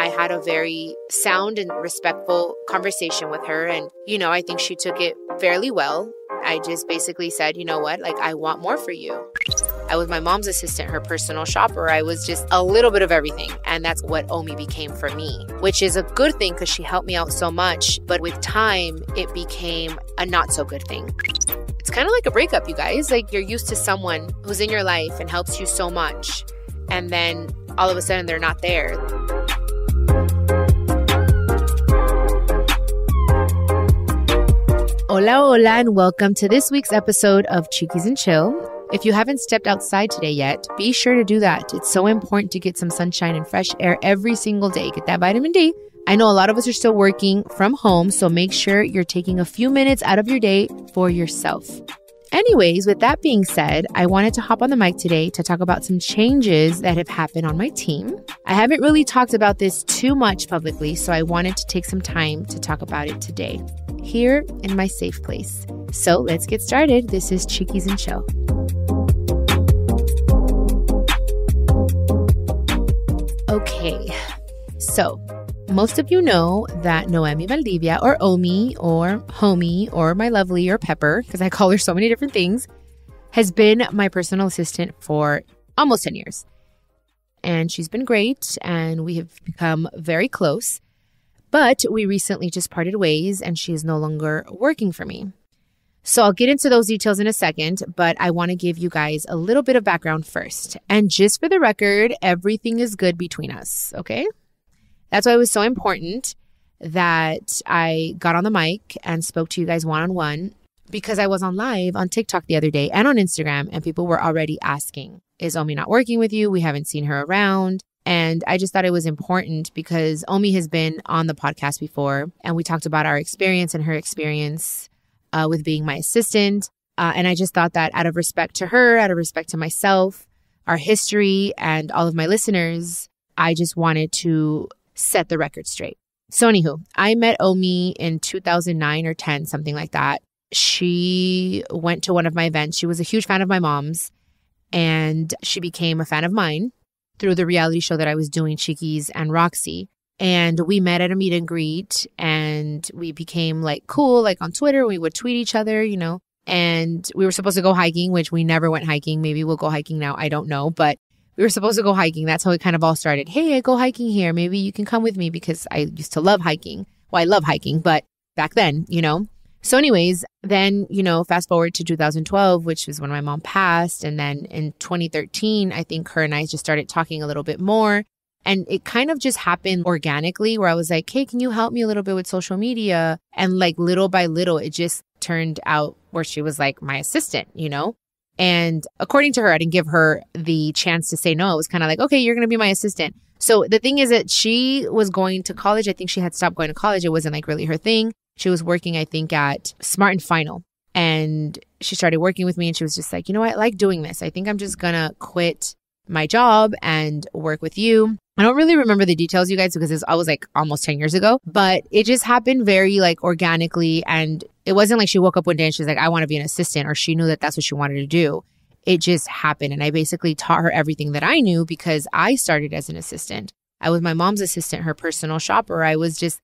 I had a very sound and respectful conversation with her. And, I think she took it fairly well. I just basically said, you know what, like, I want more for you. I was my mom's assistant, her personal shopper. I was just a little bit of everything. And that's what Omi became for me, which is a good thing because she helped me out so much. But with time, it became a not so good thing. It's kind of like a breakup, you guys. Like, you're used to someone who's in your life and helps you so much. And then all of a sudden they're not there. Hola, hola, and welcome to this week's episode of Chiquis and Chill. If you haven't stepped outside today yet, be sure to do that. It's so important to get some sunshine and fresh air every single day. Get that vitamin D. I know a lot of us are still working from home, so make sure you're taking a few minutes out of your day for yourself. Anyways, with that being said, I wanted to hop on the mic today to talk about some changes that have happened on my team. I haven't really talked about this too much publicly, so I wanted to take some time to talk about it today, here in my safe place. So let's get started. This is Chiquis and Chill. Okay, so most of you know that Noemi Valdivia, or Omi, or Homie, or my lovely, or Pepper, because I call her so many different things, has been my personal assistant for almost 10 years. And she's been great, and we have become very close. But we recently just parted ways, and she is no longer working for me. So I'll get into those details in a second, but I want to give you guys a little bit of background first. And just for the record, everything is good between us, okay? That's why it was so important that I got on the mic and spoke to you guys one-on-one, because I was on live on TikTok the other day and on Instagram, and people were already asking, is Omi not working with you? We haven't seen her around. And I just thought it was important because Omi has been on the podcast before, and we talked about our experience and her experience with being my assistant. And I just thought that out of respect to her, out of respect to myself, our history, and all of my listeners, I just wanted to set the record straight. So anywho, I met Omi in 2009 or 10, something like that. She went to one of my events. She was a huge fan of my mom's, and she became a fan of mine through the reality show that I was doing, Chiquis and Roxy. And we met at a meet and greet, and we became like cool, like on Twitter. We would tweet each other, and we were supposed to go hiking, which we never went hiking. Maybe we'll go hiking now. I don't know. But we were supposed to go hiking. That's how it kind of all started. Hey, I go hiking here. Maybe you can come with me, because I used to love hiking. Well, I love hiking, but back then, So anyways, then, fast forward to 2012, which was when my mom passed. And then in 2013, I think her and I just started talking a little bit more. And it kind of just happened organically, where I was like, hey, can you help me a little bit with social media? And like little by little, it just turned out where she was like my assistant, And according to her, I didn't give her the chance to say no. It was kind of like, okay, you're going to be my assistant. So the thing is that she was going to college. I think she had stopped going to college. It wasn't like really her thing. She was working, I think, at Smart and Final. And she started working with me, and she was just like, you know what? I like doing this. I think I'm just going to quit my job and work with you. I don't really remember the details, you guys, because I was like almost 10 years ago, but it just happened very like organically. And it wasn't like she woke up one day and she's like, I want to be an assistant, or she knew that that's what she wanted to do. It just happened. And I basically taught her everything that I knew, because I started as an assistant. I was my mom's assistant, her personal shopper. I was just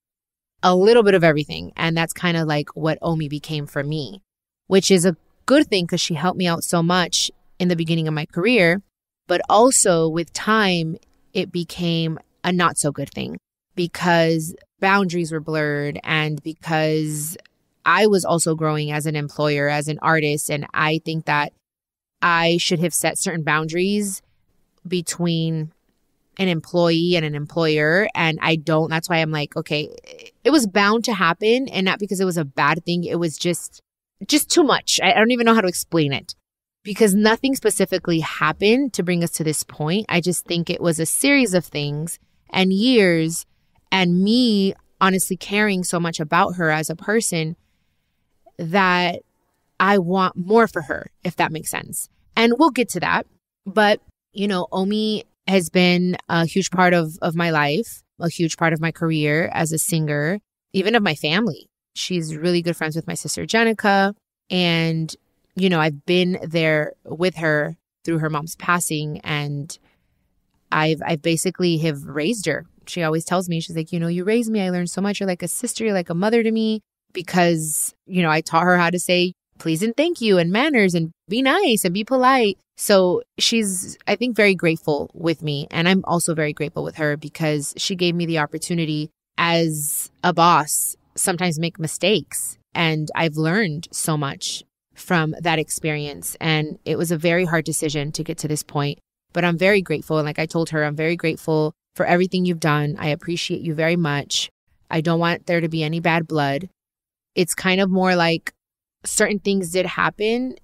a little bit of everything. And that's kind of like what Omi became for me, which is a good thing because she helped me out so much in the beginning of my career. But also with time, it became a not so good thing, because boundaries were blurred, and because I was also growing as an employer, as an artist. And I think that I should have set certain boundaries between an employee and an employer. And I don't. That's why I'm like, okay, it was bound to happen, and not because it was a bad thing. It was just too much. I don't even know how to explain it, because nothing specifically happened to bring us to this point. I just think it was a series of things and years, and me honestly caring so much about her as a person that I want more for her, if that makes sense. And we'll get to that. But, Omi has been a huge part of my life, a huge part of my career as a singer, even of my family. She's really good friends with my sister, Jenica. And, I've been there with her through her mom's passing, and I've basically have raised her she always tells me, she's like, you raised me. I learned so much. You're like a sister. You're like a mother to me because, I taught her how to say please and thank you and manners and be nice and be polite. So she's, I think, very grateful with me. And I'm also very grateful with her because she gave me the opportunity as a boss sometimes make mistakes. And I've learned so much from that experience. And it was a very hard decision to get to this point. But I'm very grateful. And like I told her, I'm very grateful for everything you've done. I appreciate you very much. I don't want there to be any bad blood. It's kind of more like certain things did happen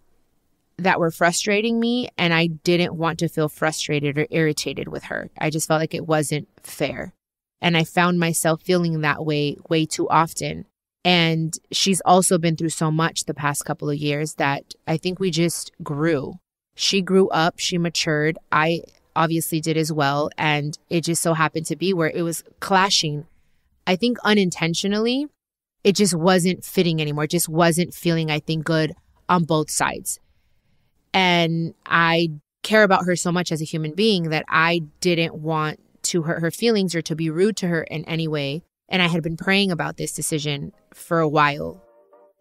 that were frustrating me, and I didn't want to feel frustrated or irritated with her. I just felt like it wasn't fair. And I found myself feeling that way too often. And she's also been through so much the past couple of years that I think we just grew. She grew up, she matured. I obviously did as well. And it just so happened to be where it was clashing. I think unintentionally, it just wasn't fitting anymore. It just wasn't feeling, I think, good on both sides. And I care about her so much as a human being that I didn't want to hurt her feelings or to be rude to her in any way. And I had been praying about this decision for a while.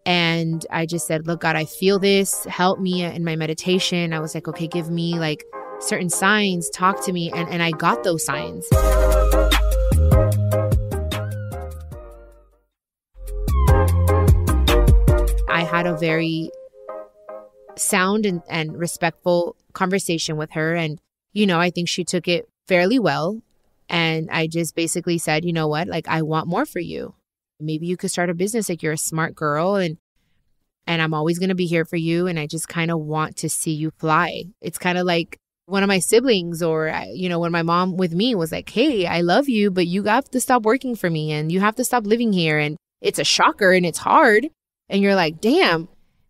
And I just said, look, God, I feel this. Help me in my meditation. I was like, okay, give me like certain signs. Talk to me. And I got those signs. I had a very sound and respectful conversation with her. And, I think she took it fairly well. And I just basically said, you know what, like, I want more for you. Maybe you could start a business. Like, you're a smart girl and I'm always going to be here for you. And I just kind of want to see you fly. It's kind of like one of my siblings or, when my mom with me was like, hey, I love you, but you have to stop working for me and you have to stop living here. And it's a shocker and it's hard. And you're like, damn,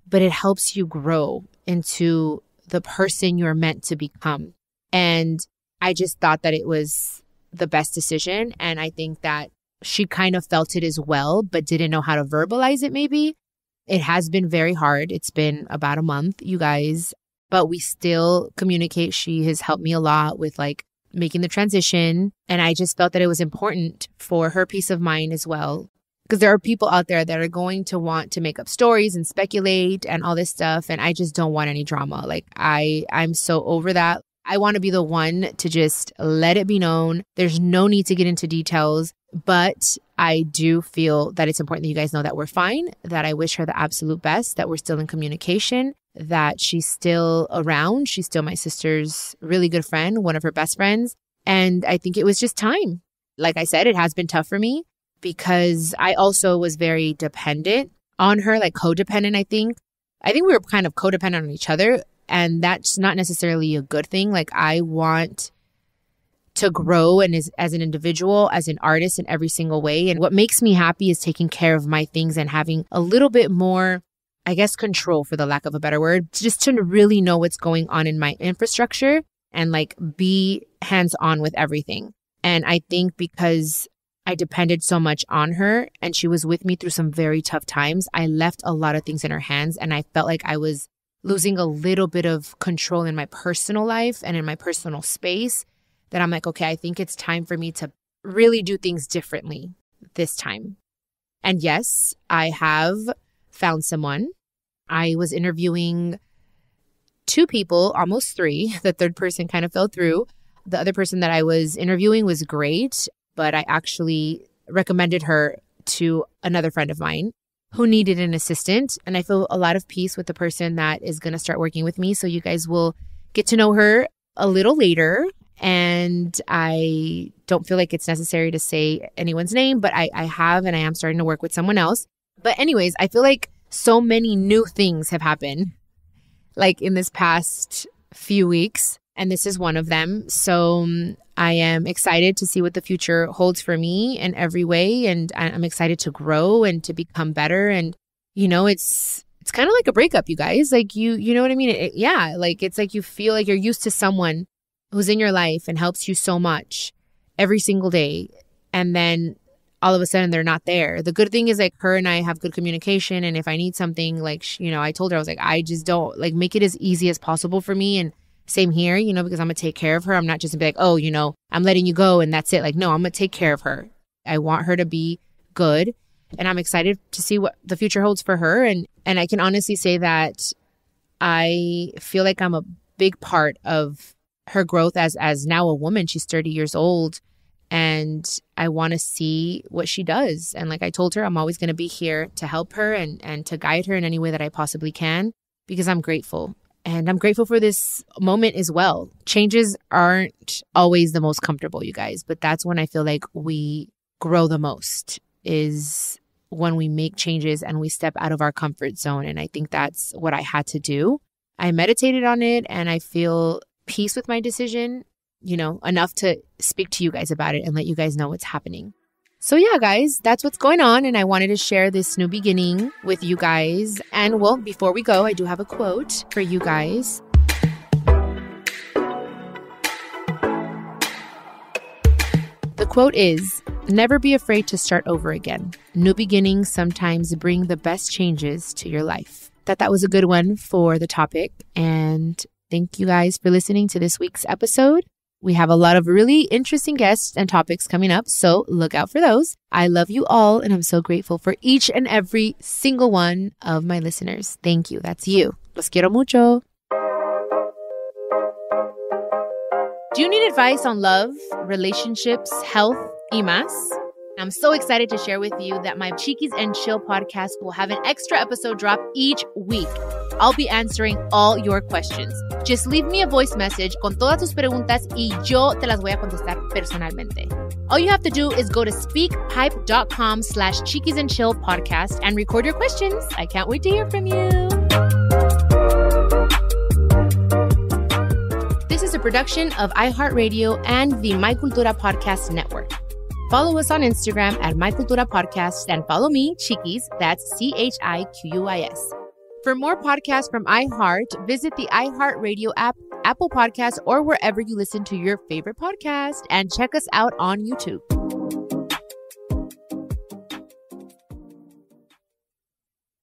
but it helps you grow into the person you're meant to become. And I just thought that it was the best decision. And I think that she kind of felt it as well, but didn't know how to verbalize it maybe. It has been very hard. It's been about a month, you guys, but we still communicate. She has helped me a lot with like making the transition. And I just felt that it was important for her peace of mind as well. Because there are people out there that are going to want to make up stories and speculate and all this stuff. And I just don't want any drama. Like I'm so over that. I want to be the one to just let it be known. There's no need to get into details, but I do feel that it's important that you guys know that we're fine, that I wish her the absolute best, that we're still in communication, that she's still around. She's still my sister's really good friend, one of her best friends. And I think it was just time. Like I said, it has been tough for me because I also was very dependent on her, like codependent, I think. I think we were kind of codependent on each other. And that's not necessarily a good thing. Like I want to grow and as an individual, as an artist in every single way. And what makes me happy is taking care of my things and having a little bit more, I guess, control, for the lack of a better word, just to really know what's going on in my infrastructure and like be hands-on with everything. And I think because I depended so much on her and she was with me through some very tough times, I left a lot of things in her hands and I felt like I was losing a little bit of control in my personal life and in my personal space, that I'm like, okay, I think it's time for me to really do things differently this time. And yes, I have found someone. I was interviewing 2 people, almost 3. The third person kind of fell through. The other person that I was interviewing was great, but I actually recommended her to another friend of mine who needed an assistant. And I feel a lot of peace with the person that is going to start working with me. So you guys will get to know her a little later. And I don't feel like it's necessary to say anyone's name, but I have, and I am starting to work with someone else. But anyways, I feel like so many new things have happened like in this past few weeks. And this is one of them. So I am excited to see what the future holds for me in every way. And I'm excited to grow and to become better. And, it's kind of like a breakup, you guys. Like, you know what I mean? Like it's like you feel like you're used to someone who's in your life and helps you so much every single day. And then all of a sudden they're not there. The good thing is like her and I have good communication. And if I need something, like, I told her, I was like, I just don't like make it as easy as possible for me. And Same here, because I'm going to take care of her. I'm not just going to be like, oh, I'm letting you go and that's it. Like, no, I'm going to take care of her. I want her to be good. And I'm excited to see what the future holds for her. And I can honestly say that I feel like I'm a big part of her growth as now a woman. She's 30 years old. And I want to see what she does. And like I told her, I'm always going to be here to help her and to guide her in any way that I possibly can, because I'm grateful. And I'm grateful for this moment as well. Changes aren't always the most comfortable, you guys, but that's when I feel like we grow the most, is when we make changes and we step out of our comfort zone. And I think that's what I had to do. I meditated on it and I feel peace with my decision, enough to speak to you guys about it and let you guys know what's happening. So yeah, guys, that's what's going on. And I wanted to share this new beginning with you guys. And well, before we go, I do have a quote for you guys. The quote is, "Never be afraid to start over again. New beginnings sometimes bring the best changes to your life." Thought that was a good one for the topic. And thank you guys for listening to this week's episode. We have a lot of really interesting guests and topics coming up, so look out for those. I love you all, and I'm so grateful for each and every single one of my listeners. Thank you. That's you. Los quiero mucho. Do you need advice on love, relationships, health, y más? I'm so excited to share with you that my Chiquis and Chill podcast will have an extra episode drop each week. I'll be answering all your questions. Just leave me a voice message con todas tus preguntas y yo te las voy a contestar personalmente. All you have to do is go to speakpipe.com/Chiquis and Chill podcast and record your questions. I can't wait to hear from you. This is a production of iHeartRadio and the My Cultura Podcast Network. Follow us on Instagram at My Cultura Podcast and follow me, Chiquis, that's CHIQUIS. For more podcasts from iHeart, visit the iHeartRadio app, Apple Podcasts, or wherever you listen to your favorite podcast, and check us out on YouTube.